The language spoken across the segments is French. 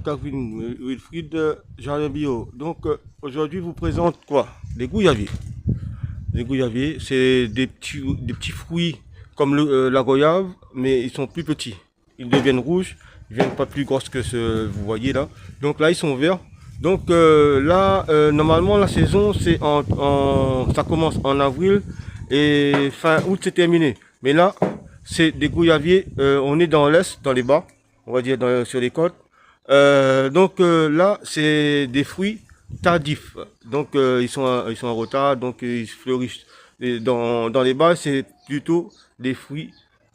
Calvin Wilfried, Jardin Bio. Donc aujourd'hui, je vous présente quoi? Des gouyaviers. Les gouyaviers, c'est des petits fruits comme la goyave, mais ils sont plus petits. Ils deviennent rouges, ils ne deviennent pas plus grosses que ce vous voyez là. Donc là, ils sont verts. Donc là, normalement, la saison, ça commence en avril et fin août, c'est terminé. Mais là, c'est des gouyaviers, on est dans l'est, dans les bas, on va dire sur les côtes. Là, c'est des fruits tardifs. Donc ils sont en retard, donc ils fleurissent. Et dans les bas, c'est plutôt des fruits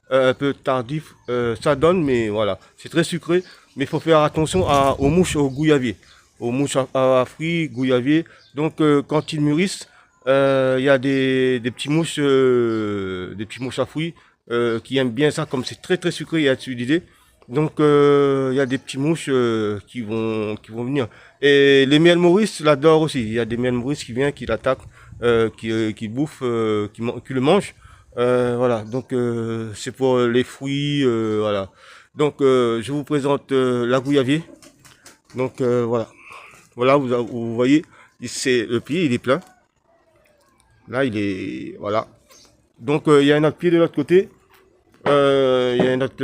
un peu tardifs. Ça donne, mais voilà, c'est très sucré. Mais il faut faire attention aux mouches, aux gouyaviers, aux mouches à fruits, gouyaviers. Donc quand ils mûrissent, il y a des petits mouches à fruits qui aiment bien ça, comme c'est très très sucré et acidulé. Donc il y a des petits mouches qui vont venir. Et les miels Maurice l'adorent aussi. Il y a des miels Maurice qui viennent, qui l'attaquent, qui bouffent, qui le mangent. Voilà. Donc c'est pour les fruits, voilà. Donc je vous présente la gouyavier. Donc voilà. Voilà, vous voyez, c'est le pied, il est plein. Là, il est voilà. Donc il y a un autre pied de l'autre côté. Il y a un autre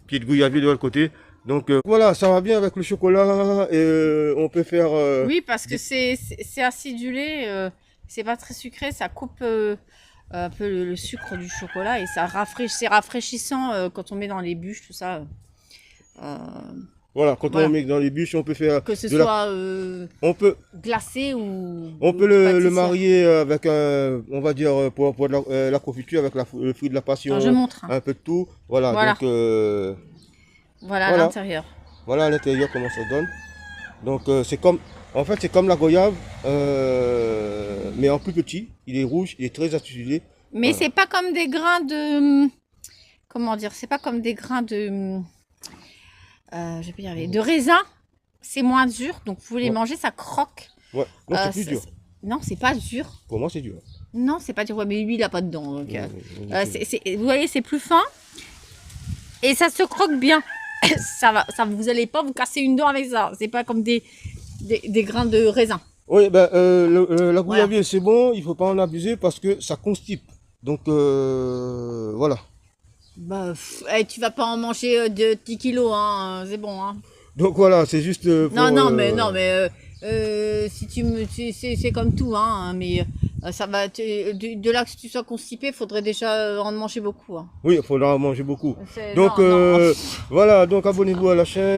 pied de gouyavier de l'autre côté. Donc voilà, ça va bien avec le chocolat et on peut faire... Oui, parce que c'est acidulé, c'est pas très sucré, ça coupe un peu le sucre du chocolat et c'est rafraîchissant quand on met dans les bûches, tout ça. Voilà, quand Voilà. on met dans les bûches, on peut faire Que ce de soit on peut, glacé ou on peut le pâtissière. marier avec on va dire, pour la confiture, avec le fruit de la passion, Alors, je montre. un peu de tout. Voilà, Voilà. donc Voilà à voilà. l'intérieur. Voilà à l'intérieur comment ça donne. Donc c'est comme, en fait c'est comme la goyave, mais en plus petit. Il est rouge, il est très acidulé. Mais Voilà. c'est pas comme des grains de... Comment dire? C'est pas comme des grains de... je vais pas y arriver. De raisin. C'est moins dur, donc vous les Ouais. mangez, ça croque. Ouais, non c'est plus dur. Non, c'est pas dur. Pour moi c'est dur. Non, c'est pas dur. Ouais, mais lui, il a pas de dents. Donc, Ouais, vous voyez, c'est plus fin. Et ça se croque bien. Vous allez pas vous casser une dent avec ça. C'est pas comme des grains de raisin. oui, ben, la gouyavier c'est bon, il faut pas en abuser parce que ça constipe. Donc voilà. Bah, tu vas pas en manger de 10 kilos, hein. C'est bon, hein. Donc voilà, c'est juste pour... Non, mais si c'est comme tout, hein. Mais ça va, de là que tu sois constipé, faudrait déjà en manger beaucoup, hein. Oui, il faudra en manger beaucoup. Non, Donc non. voilà, donc abonnez-vous à la chaîne.